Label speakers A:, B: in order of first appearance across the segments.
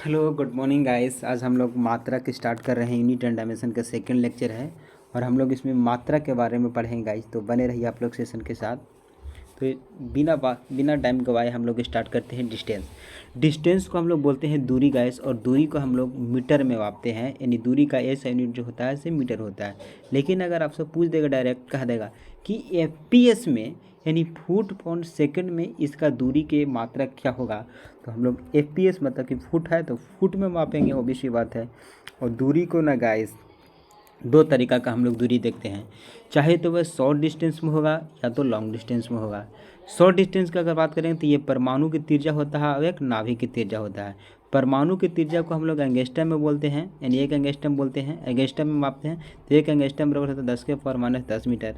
A: Hello good morning guys. आज हम लोग मात्रा की स्टार्ट कर रहे हैं। यूनिट एंड डायमेंशन का सेकंड लेक्चर है और हम लोग इसमें मात्रा के बारे में पढ़ेंगे गाइस। तो बने रहिए आप लोग सेशन के साथ। तो बिना टाइम गवाए हम लोग स्टार्ट करते हैं। डिस्टेंस को हम लोग बोलते हैं दूरी गाइस, और दूरी को हम लोग मीटर में मापते हैं। यानी दूरी का ऐसा यूनिट जो होता है से मीटर होता है। लेकिन अगर आपसे पूछ देगा, डायरेक्ट कह देगा कि FPS में यानी फुट पर सेकंड में इसका दूरी के मात्रा क्या होगा, तो हम लोग FPS मतलब कि फुट है तो फुट में मापेंगे, ऑब्वियस बात है। और दूरी को ना गाइस दो तरीका का हम लोग दूरी देखते हैं, चाहे तो वह शॉर्ट डिस्टेंस में होगा या तो लॉन्ग डिस्टेंस में होगा। शॉर्ट डिस्टेंस का अगर बात करें तो ये परमाणु की त्रिज्या होता है और एक नाभिक की त्रिज्या होता है। परमाणु की त्रिज्या को हम लोग एंगस्ट्रम में बोलते हैं, यानी एक एंगस्ट्रम बोलते हैं, एंगस्ट्रम में मापते हैं। तो एक एंगस्ट्रम बराबर होता है 10⁻⁻10 मीटर।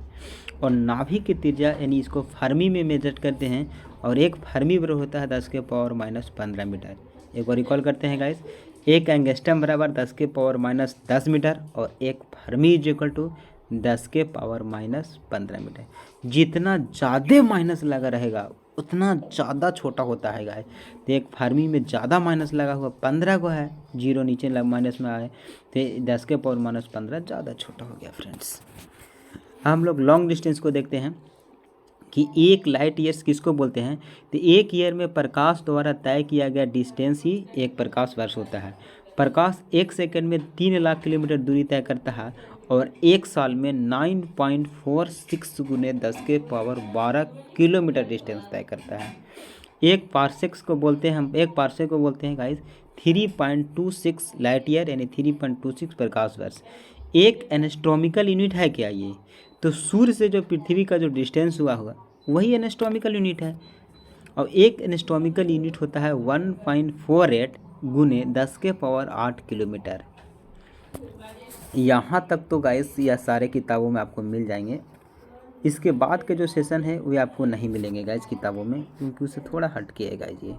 A: और नाभिक की त्रिज्या यानी इसको फर्मी में मेजर करते हैं, और एक फर्मी बराबर होता है 10⁻⁻15 मीटर। एक बार रिकॉल करते हैं गाइस, एक एंगस्ट्रम बराबर 10⁻⁻10 मीटर और एक fermi is equal to 10⁻⁻15 metre. जितना ज़्यादा माइनस लगा रहेगा उतना ज़्यादा छोटा होता है गाइस। तो एक फर्मी में ज़्यादा माइनस लगा हुआ 15 को है, जीरो नीचे माइनस में आए तो 10⁻⁻15 ज़्यादा छोटा हो गया फ्रेंड्स। हम लोग लॉन्ग डिस्टेंस को देखते हैं कि एक लाइट ईयर्स किसको बोलते हैं। तो एक ईयर में प्रकाश द्वारा तय किया गया डिस्टेंस ही एक प्रकाश वर्ष होता है। प्रकाश एक सेकंड में 3 लाख किलोमीटर दूरी तय करता है और एक साल में 9.46 गुने 10⁻12 किलोमीटर डिस्टेंस तय करता है। एक पार्सेक को बोलते हैं गाइस 3.26 लाइट ईयर, यानी 3.26 प्रकाश वर्ष। एक एस्ट्रोनॉमिकल यूनिट है क्या ये? तो सूर्य से जो पृथ्वी का जो डिस्टेंस हुआ होगा वही एस्ट्रोनॉमिकल यूनिट है। और एक एस्ट्रोनॉमिकल यूनिट होता है 1.48 गुने 10⁸ किलोमीटर। यहाँ तक तो गाइस यह सारे किताबों में आपको मिल जाएंगे। इसके बाद के जो सेशन है वे आपको नहीं मिलेंगे गाइस किताबों में, क्योंकि उससे थोड़ा हट के है गाइस ये।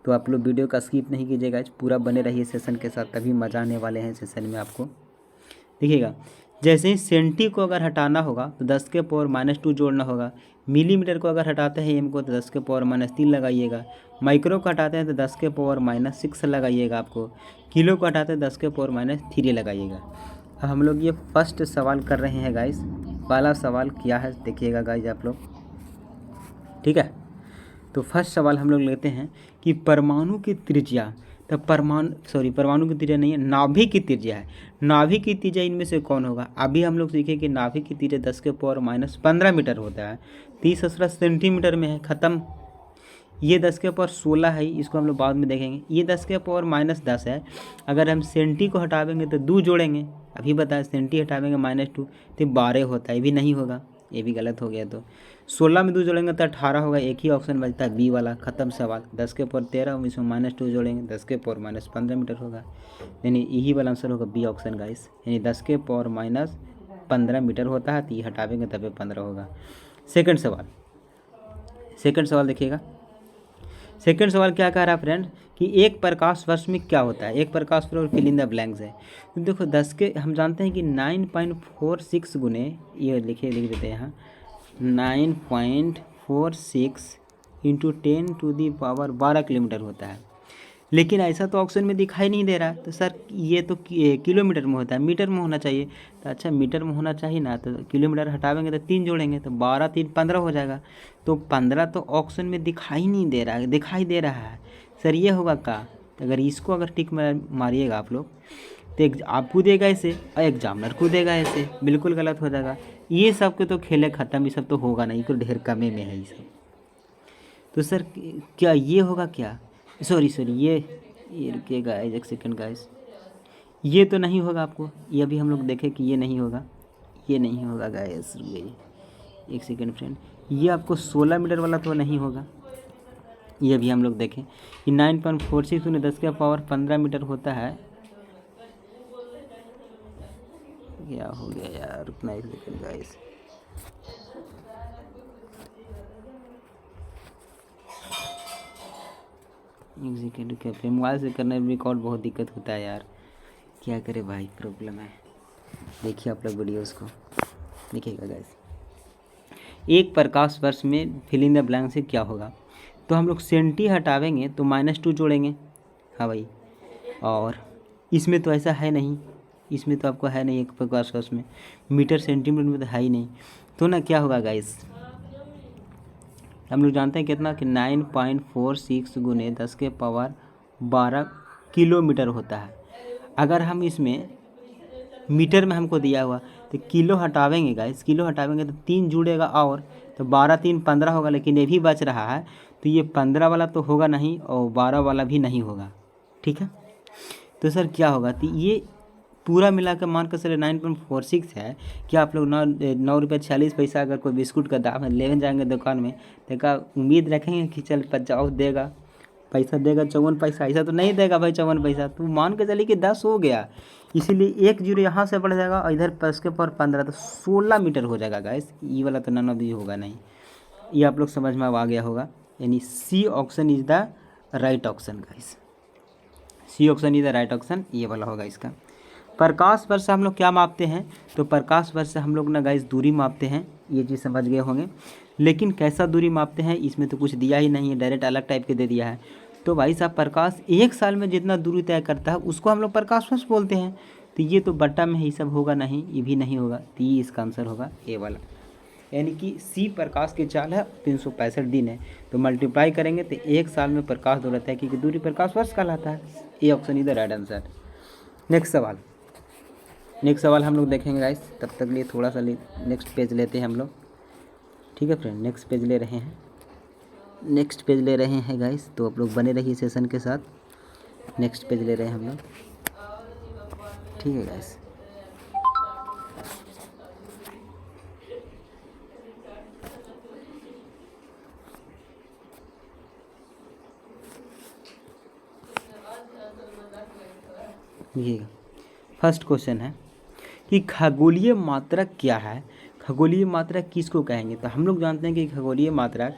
A: तो आप लोग वीडियो का स्किप नहीं कीजिएगा, पूरा बने रहिए सेशन के साथ, तभी मज़ा आने वाले हैं सेशन में आपको। देखिएगा, जैसे ही सेंटी को अगर हटाना होगा तो 10⁻⁻2 जोड़ना होगा। मिलीमीटर को अगर हटाते हैं एम को तो 10⁻3 लगाइएगा। माइक्रो को हटाते हैं तो 10⁻6 लगाइएगा आपको। किलो को हटाते हैं 10⁻3 लगाइएगा। अब हम लोग ये फर्स्ट सवाल कर रहे हैं गाइस। पहला सवाल क्या है देखिएगा गाइस आप लोग, ठीक है। तो फर्स्ट सवाल हम लोग लेते हैं कि परमाणु की त्रिज्या, तो परमाणु की त्रिज्या नहीं है, नाभिक की त्रिज्या है। नाभिक की त्रिज्या इनमें से कौन होगा? अभी हम लोग सीखे कि नाभिक की त्रिज्या 10⁻15 मीटर होता है, 30 सेंटीमीटर में है, ख़त्म। ये 10⁻16 है, इसको हम लोग बाद में देखेंगे। ये 10⁻−10 है। अगर हम सेंटी को हटावेंगे तो 2 जोड़ेंगे, अभी बताया सेंटी हटावेंगे -2 तो 12 होता है, ये भी नहीं होगा, ये भी गलत हो गया। तो 16 में 2 जोड़ेंगे तो 18 होगा, एक ही ऑप्शन बचता है बी वाला, ख़त्म सवाल। 10⁻13 इसमें -2 जोड़ेंगे 10⁻−15 मीटर होगा, यानी यही वाला आंसर होगा बी ऑप्शन गाइस, यानी 10⁻−15 मीटर होता है, तो ये हटावेंगे तभी 15 होगा। सेकंड सवाल देखिएगा। सेकंड सवाल क्या कह रहा है फ्रेंड कि एक प्रकाश वर्ष में क्या होता है। एक प्रकाश वर्ष फिल इन द ब्लैंक्स है। तो देखो हम जानते हैं कि 9.46 गुने, ये लिख देते हैं यहाँ, 9.46 इंटू 10⁻12 किलोमीटर होता है। लेकिन ऐसा तो ऑप्शन में दिखाई नहीं दे रहा है, तो सर ये तो किलोमीटर में होता है, मीटर में होना चाहिए। तो अच्छा मीटर में होना चाहिए ना, तो किलोमीटर हटावेंगे तो 3 जोड़ेंगे तो 12 3 15 हो जाएगा। तो 15 तो ऑप्शन में दिखाई नहीं दे रहा है, दिखाई दे रहा है सर, ये होगा क्या? तो अगर इसको अगर टिक मारिएगा आप लोग तो आपको देगा ऐसे और एग्जामिनर को देगा ऐसे, बिल्कुल गलत हो जाएगा। ये सब के तो खेले ख़त्म, ये सब तो होगा नहीं, तो ढेर कमे में है ये सब। तो सर क्या ये होगा क्या? सॉरी ये रुकिएगा एक सेकंड गाइस, ये तो नहीं होगा आपको, ये अभी हम लोग देखें कि ये नहीं होगा, ये नहीं होगा गाइस, रुकिए एक सेकंड फ्रेंड। ये आपको 16 मीटर वाला तो नहीं होगा, ये भी हम लोग देखें कि 9.46 में 10⁻15 मीटर होता है। क्या हो गया यार, रुकना एक सेकंड गाइस। कैफे मोबाइल से करने में रिकॉर्ड बहुत दिक्कत होता है यार, क्या करे भाई, प्रॉब्लम है। देखिए आप लोग वीडियोस को देखिएगा गाइस। एक प्रकाश वर्ष में फिल इन द ब्लैंक से क्या होगा, तो हम लोग सेंटी हटावेंगे तो -2 जोड़ेंगे, हाँ भाई, और इसमें तो ऐसा है नहीं, इसमें तो आपको है नहीं एक प्रकाश वर्ष में, मीटर सेंटीमीटर में तो है ही नहीं। तो ना क्या होगा गाइस, हम लोग जानते हैं कितना कि 9.46 गुने 10⁻12 किलोमीटर होता है। अगर हम इसमें मीटर में हमको दिया हुआ तो किलो हटावेंगे गाइस, किलो हटावेंगे तो 3 जुड़ेगा और तो 12 3 15 होगा, लेकिन ये भी बच रहा है तो ये 15 वाला तो होगा नहीं और 12 वाला भी नहीं होगा, ठीक है। तो सर क्या होगा, तो ये पूरा मिला कर मान कर चले 9.46 है। क्या आप लोग 9 रुपये 46 पैसा अगर कोई बिस्कुट का दाम है लेने जाएंगे दुकान में तो क्या उम्मीद रखेंगे कि चल 50 देगा, पैसा देगा 54 पैसा? ऐसा तो नहीं देगा भाई 54 पैसा। तो मान के चलिए कि 10 हो गया, इसीलिए 1 जीरो यहाँ से बढ़ जाएगा और इधर प्लस के पर 15 तो 16 मीटर हो जाएगा गाइस। ये वाला तो नन भी होगा नहीं, ये आप लोग समझ में अब आ गया होगा। यानी C option is the right option guys, C option is the right option, ये वाला होगा इसका। प्रकाश वर्ष से हम लोग क्या मापते हैं, तो प्रकाश वर्ष से हम लोग ना गाइस दूरी मापते हैं, ये चीज़ समझ गए होंगे। लेकिन कैसा दूरी मापते हैं इसमें तो कुछ दिया ही नहीं है, डायरेक्ट अलग टाइप के दे दिया है। तो भाई साहब प्रकाश 1 साल में जितना दूरी तय करता है उसको हम लोग प्रकाश वर्ष बोलते हैं। तो ये तो बट्टा में ही सब होगा नहीं, ये भी नहीं होगा, तो ये इसका आंसर होगा ए वाला। यानी कि सी प्रकाश की चाल है, 365 दिन है, तो मल्टीप्लाई करेंगे तो 1 साल में प्रकाश दौड़ाता है क्योंकि दूरी प्रकाश वर्ष कहलाता है। A option is the right answer. Next सवाल हम लोग देखेंगे गाइस, तब तक लिए थोड़ा सा नेक्स्ट पेज लेते हैं हम लोग, ठीक है फ्रेंड। नेक्स्ट पेज ले रहे हैं गाइस, तो आप लोग बने रहिए सेशन के साथ। नेक्स्ट पेज ले रहे हैं हम लोग, ठीक है गाइस। देखिएगा फर्स्ट क्वेश्चन है कि खगोलीय मात्रक क्या है, खगोलीय मात्रक किसको कहेंगे। तो हम लोग जानते हैं कि खगोलीय मात्रक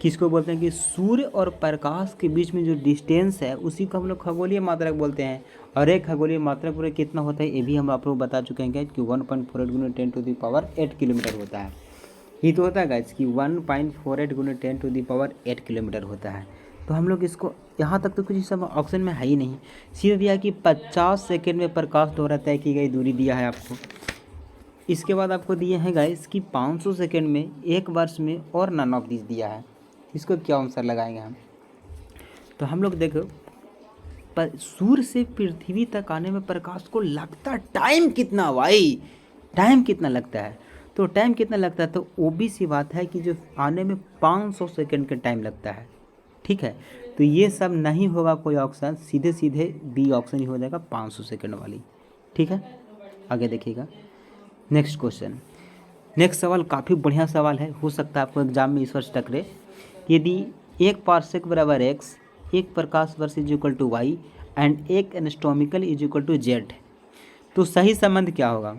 A: किसको बोलते हैं कि सूर्य और प्रकाश के बीच में जो डिस्टेंस है उसी को हम लोग खगोलीय मात्रक बोलते हैं। और एक खगोलीय मात्रक पूरे कितना होता है ये भी हम आप लोग बता चुके हैं कि 1.48 × 10⁸ किलोमीटर होता है। ये तो होता है गाइस कि 1.48 × 10⁸ किलोमीटर होता है। तो हम लोग इसको यहाँ तक तो कुछ सब ऑप्शन में है ही नहीं, सीधे दिया कि 50 सेकेंड में प्रकाश द्वारा तय की गई दूरी दिया है आपको। इसके बाद आपको दिए हैं गाइस कि 500 सेकेंड में, 1 वर्ष में और नन ऑफ दिस दिया है। इसको क्या आंसर लगाएंगे हम, तो हम लोग देखो पर सूर्य से पृथ्वी तक आने में प्रकाश को लगता टाइम कितना भाई, टाइम कितना लगता है, तो टाइम कितना लगता है तो ओबीसी बात है कि जो आने में 500 सेकेंड का टाइम लगता है, ठीक है। तो ये सब नहीं होगा कोई ऑप्शन, सीधे सीधे बी ऑप्शन ही हो जाएगा 500 सेकेंड वाली, ठीक है। आगे देखिएगा नेक्स्ट क्वेश्चन। नेक्स्ट सवाल काफ़ी बढ़िया सवाल है, हो सकता है आपको एग्जाम में इस वर्ष टकरे। यदि 1 पार्सेक बराबर x, 1 प्रकाश वर्ष is equal to y and 1 astronomical is equal to z, तो सही संबंध क्या होगा।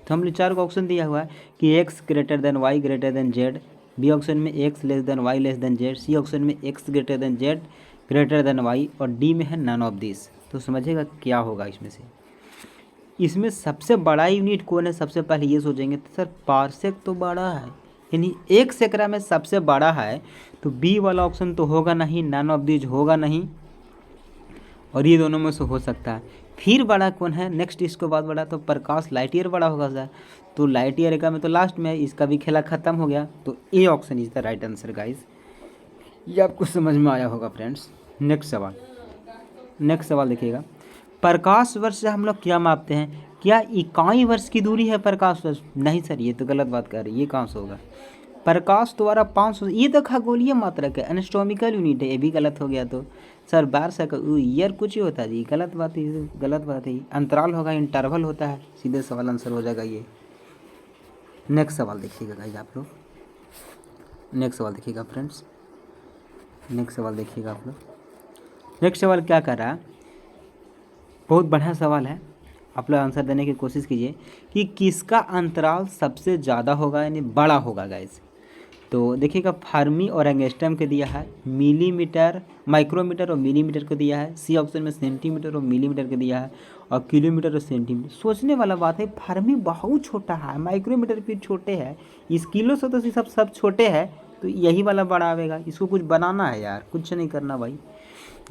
A: तो हमने 4 का ऑप्शन दिया हुआ है कि x greater than y greater than z, B option में x less than y less than z, C option में x greater than z greater than y और डी में है नन ऑफ दिस। तो समझिएगा क्या होगा इसमें से। इसमें सबसे बड़ा यूनिट कौन है, सबसे पहले ये सोचेंगे तो सर पार्सेक तो बड़ा है, यानी 1 सैकड़ा में सबसे बड़ा है, तो बी वाला ऑप्शन तो होगा नहीं, नन ऑफ दिस होगा नहीं, और ये दोनों में से हो सकता है। फिर बड़ा कौन है, नेक्स्ट इसके बाद बड़ा तो प्रकाश लाइट ईयर बड़ा होगा सर, तो लाइट ईयर का में तो लास्ट में इसका भी खेला खत्म हो गया, तो A option is the right answer guys. ये आपको समझ में आया होगा फ्रेंड्स। नेक्स्ट सवाल देखिएगा, प्रकाश वर्ष से हम लोग क्या मापते हैं, क्या इकाई वर्ष की दूरी है प्रकाश वर्ष, नहीं सर ये तो गलत बात कर रही है, ये कहाँ से होगा। प्रकाश द्वारा 500, ये तो खगोलीय मात्रक है, एस्ट्रोनॉमिकल यूनिट है, ये भी गलत हो गया। तो सर 12 ईयर कुछ ही होता है जी, गलत बात है, अंतराल होगा, इंटरवल होता है, सीधे सवाल आंसर हो जाएगा ये। नेक्स्ट सवाल देखिएगा गाइस आप लोग, नेक्स्ट सवाल देखिएगा फ्रेंड्स, नेक्स्ट सवाल देखिएगा आप लोग। नेक्स्ट सवाल क्या कर रहा है, बहुत बढ़िया सवाल है, आप लोग आंसर देने की कोशिश कीजिए कि किसका अंतराल सबसे ज़्यादा होगा यानी बड़ा होगा गाइस। तो देखिएगा फर्मी और एंगस्ट्रम के दिया है, मिलीमीटर, माइक्रोमीटर और मिलीमीटर को दिया है, सी ऑप्शन में सेंटीमीटर और मिलीमीटर के दिया है, और किलोमीटर और सेंटीमीटर। सोचने वाला बात है, फर्मी बहुत छोटा है, माइक्रोमीटर भी छोटे है, इस किलो से तो सब छोटे है, तो यही वाला बड़ा आएगा। इसको कुछ बनाना है यार, कुछ नहीं करना भाई।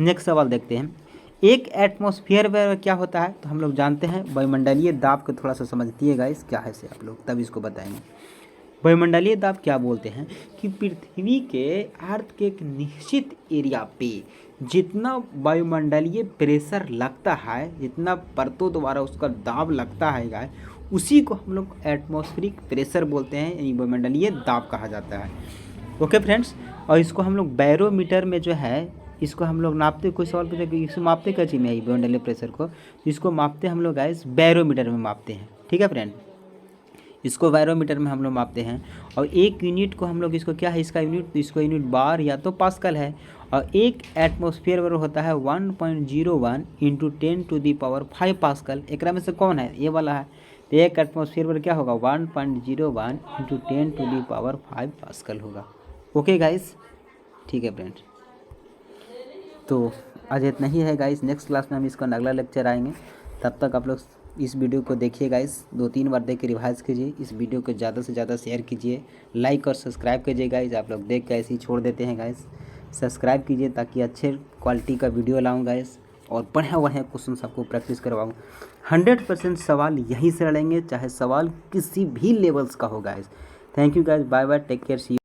A: नेक्स्ट सवाल देखते हैं, एक एटमॉस्फेयर में क्या होता है तो हम लोग जानते हैं। वायुमंडलीय दाब को थोड़ा सा समझती है गाइस क्या है से आप लोग, तब इसको बताएंगे। वायुमंडलीय दाब क्या बोलते हैं कि पृथ्वी के अर्थ के एक निश्चित एरिया पे जितना वायुमंडलीय प्रेशर लगता है, जितना परतों द्वारा उसका दाब लगता है गाइस, उसी को हम लोग एटमॉस्फेरिक प्रेशर बोलते हैं, यानी वायुमंडलीय दाब कहा जाता है। ओके फ्रेंड्स, और इसको हम लोग बैरोमीटर में जो है इसको हम लोग नापते, कोई सवाल पूछे कि इसको मापते क्या चीज़ में है वायुमंडलीय प्रेशर को, इसको मापते हम लोग गाइस बैरोमीटर में मापते हैं। ठीक है फ्रेंड, इसको बैरोमीटर में हम लोग मापते हैं। और एक यूनिट को हम लोग, इसको क्या है इसका यूनिट, तो इसको यूनिट बार या तो पास्कल है। और एक एटमॉस्फेयर में होता है 1.01 × 10⁵ पास्कल। एक में से कौन है, ये वाला है। तो एक एटमॉस्फेयर में क्या होगा 1.01 × 10⁵ पास्कल होगा। ओके गाइस, ठीक है फ्रेंड्स, तो आज इतना ही है गाइस। नेक्स्ट क्लास में हम इसका अगला लेक्चर आएंगे। तब तक आप लोग इस वीडियो को देखिए गाइस, 2-3 बार देख के रिवाइज कीजिए। इस वीडियो को ज़्यादा से ज़्यादा शेयर कीजिए, लाइक और सब्सक्राइब कीजिए गाइस। आप लोग देख के ऐसे ही छोड़ देते हैं गाइस, सब्सक्राइब कीजिए ताकि अच्छे क्वालिटी का वीडियो लाऊं गाइस, और बढ़िया क्वेश्चन आपको प्रैक्टिस करवाऊँ। 100% सवाल यहीं से लड़ेंगे, चाहे सवाल किसी भी लेवल्स का हो guys. Thank you guys, bye bye, take care, C.